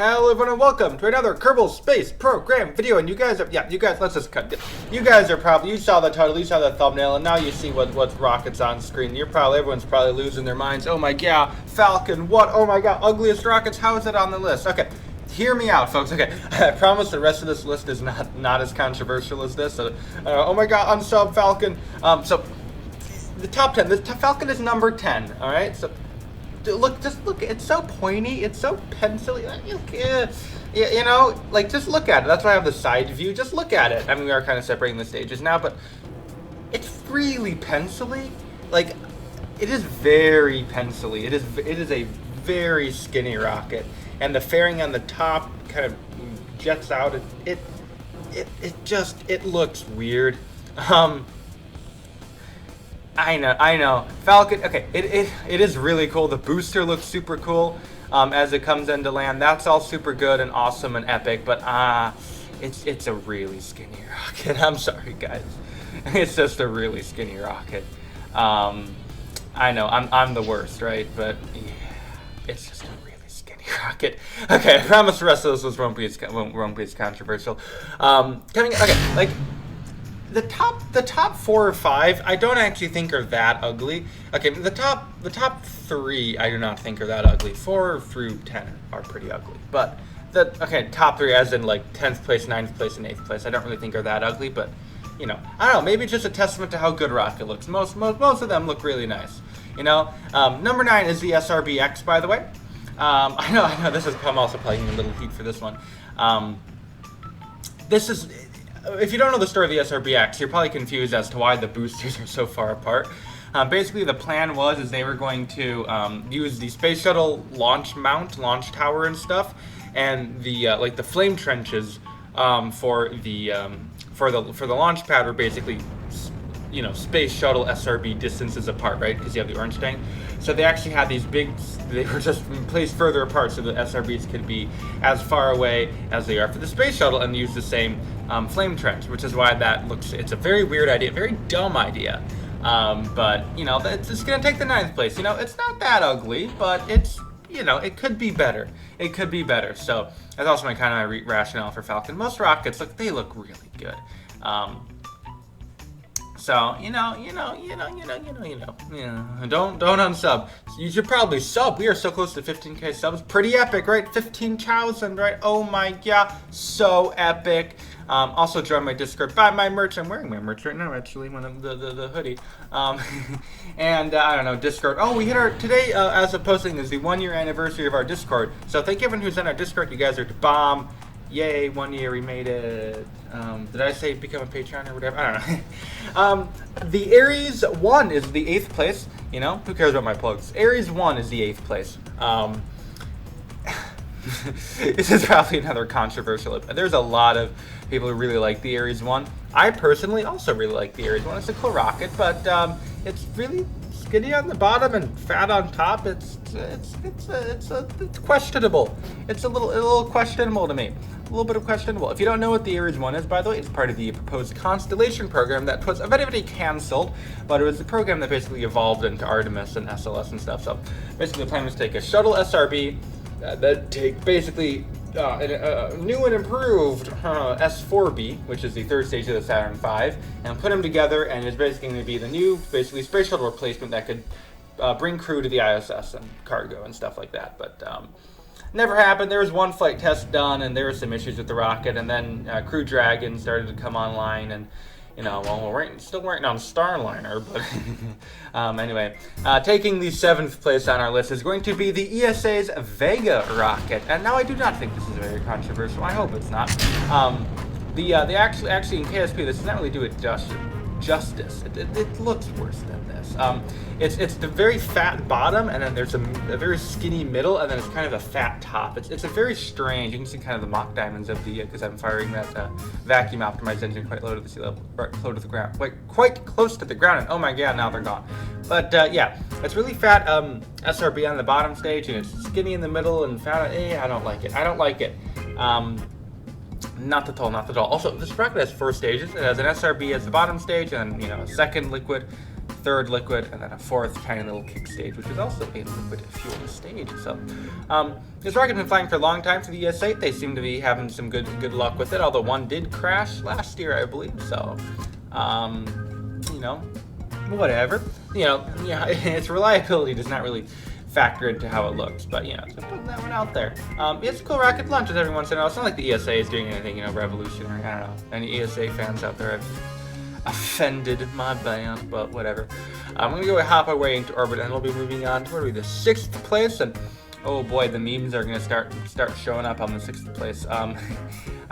Hello everyone and welcome to another Kerbal Space Program video. And you guys are, let's just cut. You guys are probably, you saw the title, you saw the thumbnail, and now you see what rockets on screen. Everyone's probably losing their minds. Oh my god, Falcon, what? Oh my god, ugliest rockets, how is it on the list? Okay, hear me out, folks. Okay, I promise the rest of this list is not as controversial as this. Oh my god, unsub Falcon. So, the top 10, Falcon is number 10, alright? So, just look, it's so pointy, it's so pencil-y, you know, like, just look at it. That's why I have the side view, just look at it. I mean, we are kind of separating the stages now, but it's really pencil-y. Like, it is very pencil-y. It is a very skinny rocket, and the fairing on the top kind of jets out. It looks weird. I know. Falcon, okay, it is really cool. The booster looks super cool as it comes into land. That's all super good and awesome and epic, but it's a really skinny rocket. I'm sorry, guys. It's just a really skinny rocket. I know, I'm the worst, right? But yeah, it's just a really skinny rocket. Okay, I promise the rest of this won't be as controversial. Okay, like, the top 4 or 5, I don't actually think are that ugly. Okay, the top 3 I do not think are that ugly. 4 through 10 are pretty ugly. But top 3 as in like 10th place, 9th place, and 8th place, I don't really think are that ugly, but you know, I don't know, maybe it's just a testament to how good rocket looks. Most of them look really nice. You know? Number 9 is the SRBX, by the way. I know this is, I'm also playing a little heat for this one. This is, if you don't know the story of the SRBX, you're probably confused as to why the boosters are so far apart. Basically, the plan was they were going to use the space shuttle launch tower and stuff, and the like the flame trenches for the launch pad were basically, you know, space shuttle SRB distances apart, right? Because you have the orange tank. So they actually had these they were just placed further apart so the SRBs could be as far away as they are for the space shuttle and use the same flame trench, which is why it's a very weird idea, very dumb idea. But, you know, it's going to take the 9th place. You know, it's not that ugly, but it's, you know, it could be better. It could be better. So that's also my kind of rationale for Falcon. Most rockets, they look really good. So, you know, don't unsub. You should probably sub. We are so close to 15k subs. Pretty epic, right? 15,000, right? Oh my god, so epic. Also join my Discord, buy my merch. I'm wearing my merch right now, actually, when I'm the hoodie. And I don't know, Discord. Oh, we hit today, as of posting, is the 1-year anniversary of our Discord. So thank everyone who's in our Discord. You guys are the bomb. Yay, 1 year, we made it. Did I say become a Patreon or whatever? I don't know. The Ares 1 is the 8th place. You know, who cares about my plugs? Ares 1 is the 8th place. This is probably another controversial. There's a lot of people who really like the Ares 1. I personally also really like the Ares 1. It's a cool rocket, but it's really skinny on the bottom and fat on top. It's questionable. It's a little questionable to me. A little bit of questionable. If you don't know what the Ares 1 is, by the way, it's part of the proposed Constellation program that was eventually canceled, but it was the program that basically evolved into Artemis and SLS and stuff. So basically the plan was to take a shuttle SRB, then take basically a new and improved S4B, which is the 3rd stage of the Saturn V, and put them together, and it's basically going to be the new, basically, space shuttle replacement that could bring crew to the ISS and cargo and stuff like that. But never happened. There was one flight test done, and there were some issues with the rocket, and then Crew Dragon started to come online, and you know, well, we're still waiting on Starliner, but anyway, taking the 7th place on our list is going to be the ESA's Vega rocket. And now I do not think this is very controversial. I hope it's not. Actually in KSP, this does not really do it justice. It looks worse than this. It's the very fat bottom, and then there's a very skinny middle, and then it's kind of a fat top. It's a very strange. You can see kind of the mock diamonds of the because I'm firing that vacuum optimized engine quite low to the sea level, quite close to the ground, quite close to the ground. And oh my god, now they're gone. But yeah, it's really fat SRB on the bottom stage, and it's skinny in the middle and fat. I don't like it. I don't like it. Not at all. Also, this rocket has 4 stages. It has an SRB as the bottom stage, and you know, a second liquid third liquid, and then a fourth tiny little kick stage, which is also a liquid fuel stage. So this rocket's been flying for a long time for the ESA. They seem to be having some good luck with it, although one did crash last year, I believe. So, you know, whatever. You know, its reliability does not really factor into how it looks, but you know, so putting that one out there. It's a cool rocket launches every once in a while. It's not like the ESA is doing anything, you know, revolutionary. I don't know. Any ESA fans out there have offended my band, but whatever. I'm gonna go hop away into orbit, and we'll be moving on to, what are we, the 6th place, and oh boy, the memes are gonna start showing up on the 6th place. I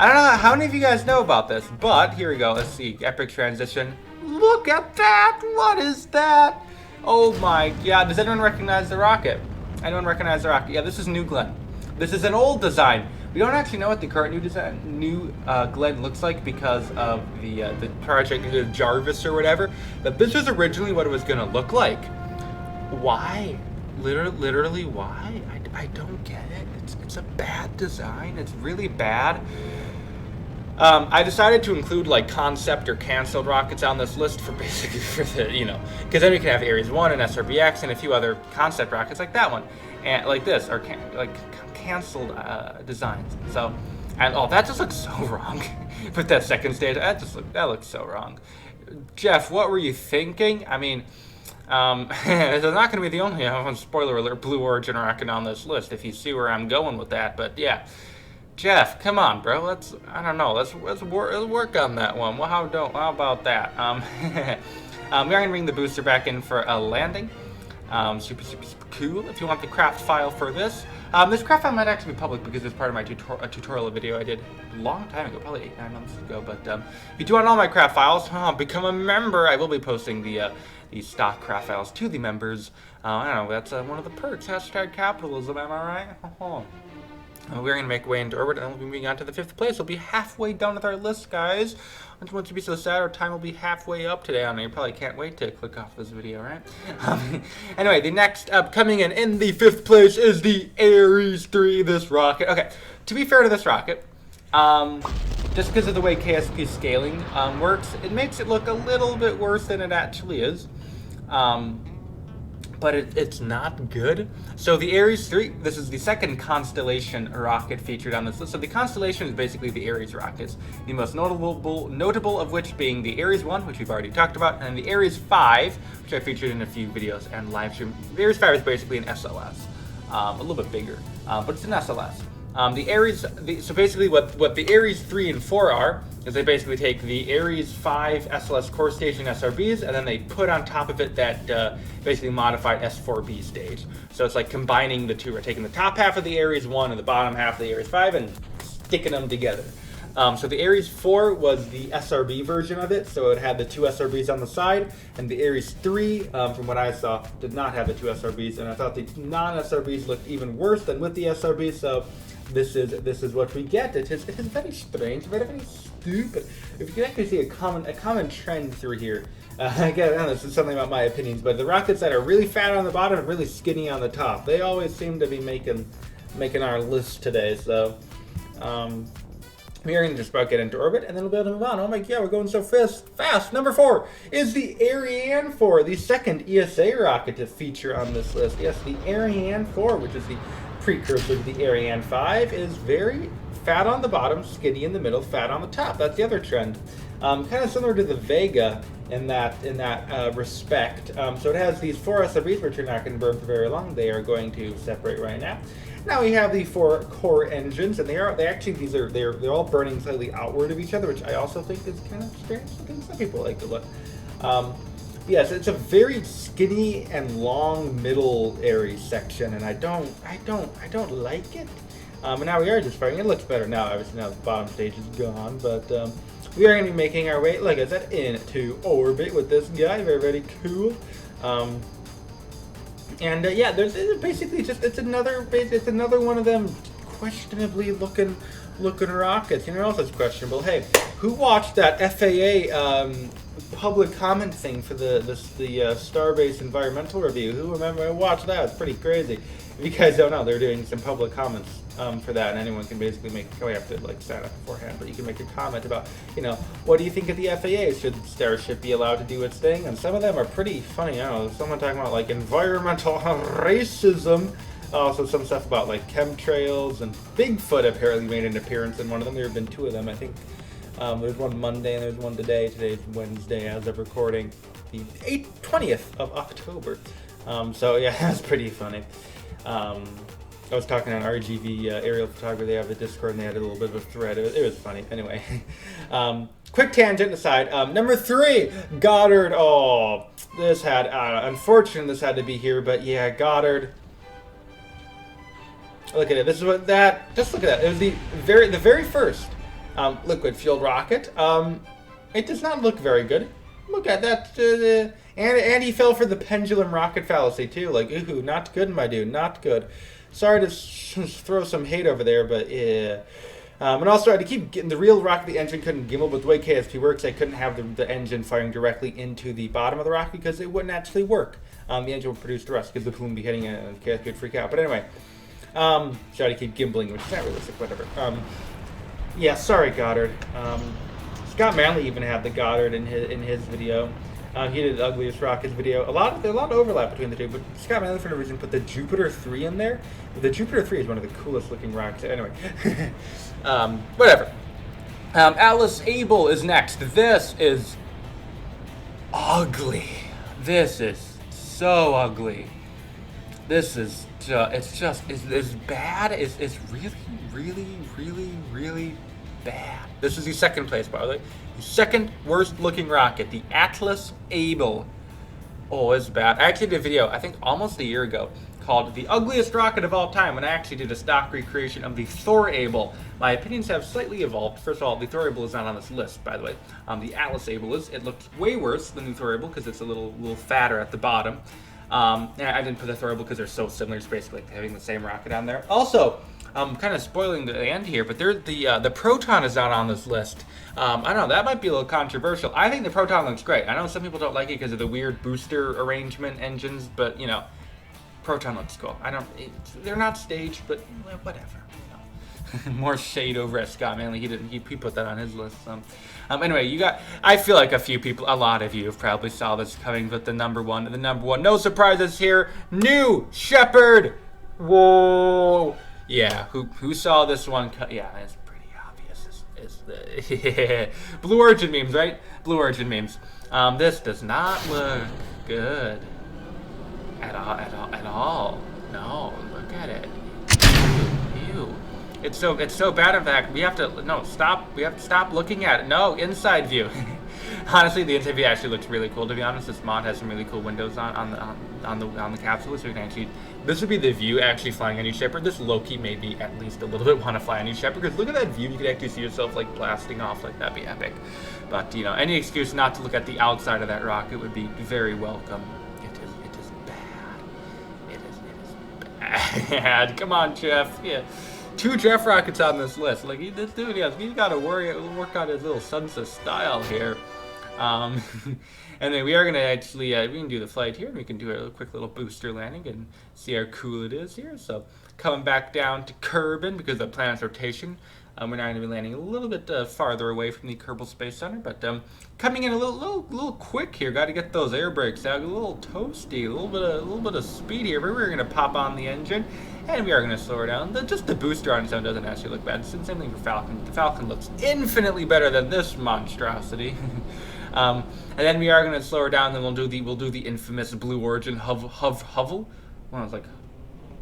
don't know how many of you guys know about this, but here we go. Let's see, epic transition. Look at that! What is that? Oh my god, does anyone recognize the rocket? Anyone recognize the rocket? Yeah, this is New Glenn. This is an old design. We don't actually know what the current new Glenn looks like because of the project Jarvis or whatever, but this was originally what it was gonna look like. Why? Literally why? I don't get it. It's a bad design. It's really bad. I decided to include like concept or canceled rockets on this list for basically for the, you know, because then we can have Ares 1 and SRBX and a few other concept rockets like that one, and like this, or like canceled designs. So, and oh, that just looks so wrong. With that second stage, that looks so wrong. Jeff, what were you thinking? I mean, it's not going to be the only spoiler alert Blue Origin rocket on this list. If you see where I'm going with that, but yeah. Jeff, come on, bro. Let's work on that one. Well, how about that? We are gonna bring the booster back in for a landing. Super cool. If you want the craft file for this, this craft file might actually be public because it's part of my tutorial video I did a long time ago, probably 8-9 months ago. But if you do want all my craft files, become a member. I will be posting the stock craft files to the members. I don't know. That's one of the perks. Hashtag capitalism. Am I right? We're going to make way into orbit, and we'll be moving on to the 5th place. We'll be halfway done with our list, guys. I don't want you to be so sad. Our time will be halfway up today. I know you probably can't wait to click off this video, right? Anyway, the next up coming in the 5th place is the Ares 3, this rocket. Okay, to be fair to this rocket, just because of the way KSP scaling works, it makes it look a little bit worse than it actually is. But it's not good. So the Ares 3, this is the second Constellation rocket featured on this list. So the Constellation is basically the Ares rockets. The most notable of which being the Ares 1, which we've already talked about, and the Ares 5, which I featured in a few videos and live stream. The Ares 5 is basically an SLS, a little bit bigger, but it's an SLS. So basically what the Ares 3 and 4 are, is they basically take the Ares 5 SLS core station SRBs, and then they put on top of it that basically modified S4B stage. So it's like combining the two, or taking the top half of the Ares 1 and the bottom half of the Ares 5 and sticking them together. So the Ares 4 was the SRB version of it, so it had the 2 SRBs on the side, and the Ares 3, from what I saw, did not have the 2 SRBs, and I thought the non-SRBs looked even worse than with the SRBs, so this is what we get. It is very strange, very stupid. If you can actually see a common trend through here. Again, I don't know, this is something about my opinions, but the rockets that are really fat on the bottom and really skinny on the top, they always seem to be making our list today. So we are going to just about get into orbit, and then we'll be able to move on. Oh my god, we're going so fast. Number 4 is the Ariane 4, the second ESA rocket to feature on this list. Yes, the Ariane 4, which is the precursor to the Ariane 5, is very fat on the bottom, skinny in the middle, fat on the top. That's the other trend. Kind of similar to the Vega in that respect. So it has these 4 SRBs, which are not going to burn for very long. They are going to separate right now. Now we have the 4 core engines, and they're all burning slightly outward of each other, which I also think is kind of strange looking. Some people like the look. Yes, it's a very skinny and long middle Ares section, and I don't like it. And now we are just firing. It looks better now. Obviously now the bottom stage is gone, but we are going to be making our way, like I said, into orbit with this guy. Very cool. Yeah, there's basically just it's another one of them questionably looking rockets. You know what else is questionable? Hey, who watched that FAA public comment thing for the Starbase environmental review? Who watched that? It's pretty crazy. If you guys don't know, they're doing some public comments for that, and anyone can basically make. Oh, you have to like sign up beforehand, but you can make a comment about, what do you think of the FAA? Should Starship be allowed to do its thing? And some of them are pretty funny. I don't know, someone talking about like environmental racism. Also, some stuff about like chemtrails, and Bigfoot apparently made an appearance in one of them. There have been two of them, I think. There's one Monday and there's one today. Today's Wednesday as of recording, the 20th of October. So yeah, that's pretty funny. I was talking on RGV aerial photography. They have a Discord and they had a little bit of a thread. It was funny. Anyway, quick tangent aside. Number 3, Goddard. Oh, this had unfortunately this had to be here, but yeah, Goddard. Look at it. This is what that. Just look at that. It was the very first liquid fueled rocket. It does not look very good. Look at that. And he fell for the pendulum rocket fallacy too. Like, ooh, not good, my dude. Not good. Sorry to throw some hate over there, but yeah. And also, I had to keep getting the real rocket. The engine couldn't gimbal, but the way KSP works, I couldn't have the engine firing directly into the bottom of the rocket because it wouldn't actually work. The engine would produce thrust because the boom would be hitting it and KSP would freak out. But anyway. So I had to keep gimbling, which is not realistic, whatever. Yeah, sorry, Goddard. Scott Manley even had the Goddard in his video. He did the Ugliest Rockets video. A lot of overlap between the two, but Scott Manley, for no reason, put the Jupiter 3 in there. The Jupiter 3 is one of the coolest looking rockets. Anyway, whatever. Alice Abel is next. This is ugly. This is so ugly. This is it's bad. It's really bad. This is the second place, by the way. The second worst looking rocket, the Atlas Able. Oh, it's bad. I actually did a video, I think almost a year ago, called The Ugliest Rocket of All Time, when I actually did a stock recreation of the Thor Able. My opinions have slightly evolved. First of all, the Thor Able is not on this list, by the way. The Atlas Able is. It looks way worse than the Thor Able because it's a little fatter at the bottom. I didn't put the Thor Able because they're so similar. It's basically like having the same rocket on there. Also, I'm kind of spoiling the end here, but the Proton is not on this list. I don't know, that might be a little controversial. I think the Proton looks great. I know some people don't like it because of the weird booster arrangement engines, but Proton looks cool. They're not staged, but whatever. More shade over at Scott Manley. He put that on his list. Anyway, I feel like a lot of you have probably saw this coming, but the number one, no surprises here. New Shepard. Whoa. Yeah, who saw this one? Yeah, it's pretty obvious. It's the Blue Origin memes, right? Blue Origin memes. This does not look good at all. No, look at it. Ew. It's so bad. In fact, we have to stop looking at it. No, inside view. Honestly, the inside view actually looks really cool. To be honest, this mod has some really cool windows on the capsule, so we can actually. This would be the view actually flying on each Shepard. This low-key made me at least a little bit want to fly on each Shepard, because look at that view. You could actually see yourself like blasting off. Like, that'd be epic. But any excuse not to look at the outside of that rocket would be very welcome. It is bad. It is bad. Come on, Jeff. Yeah. 2 Jeff rockets on this list. Like, this dude, he's got to work on his little sunset style here. And then we are going to actually, we can do the flight here. We can do a quick little booster landing and see how cool it is here. So coming back down to Kerbin because of the planet's rotation. We're now going to be landing a little bit farther away from the Kerbal Space Center, but coming in a little quick here. Got to get those air brakes out. A little toasty, a little bit of speed here. We're going to pop on the engine, and we are going to slow her down. Just the booster on its own doesn't actually look bad. It's the same thing for Falcon. The Falcon looks infinitely better than this monstrosity. And then we are going to slow her down. Then we'll do the infamous Blue Origin hovel. Well, it's like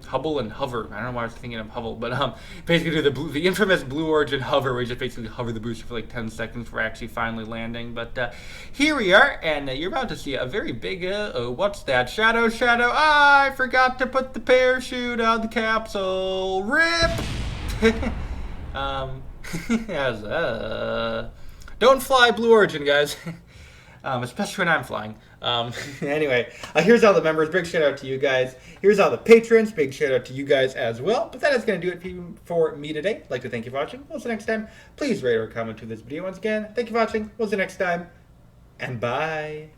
Hubble and hover. I don't know why I was thinking of Hubble, but basically do the infamous Blue Origin hover, where you just basically hover the booster for like 10 seconds before actually finally landing. But here we are, and you're about to see a very big, what's that? Shadow. I forgot to put the parachute on the capsule. RIP! Don't fly Blue Origin, guys. Especially when I'm flying. Anyway, here's all the members. Big shout out to you guys. Here's all the patrons. Big shout out to you guys as well. But that is going to do it for me today. I'd like to thank you for watching. We'll see you next time. Please rate or comment to this video once again. Thank you for watching. We'll see you next time. And bye.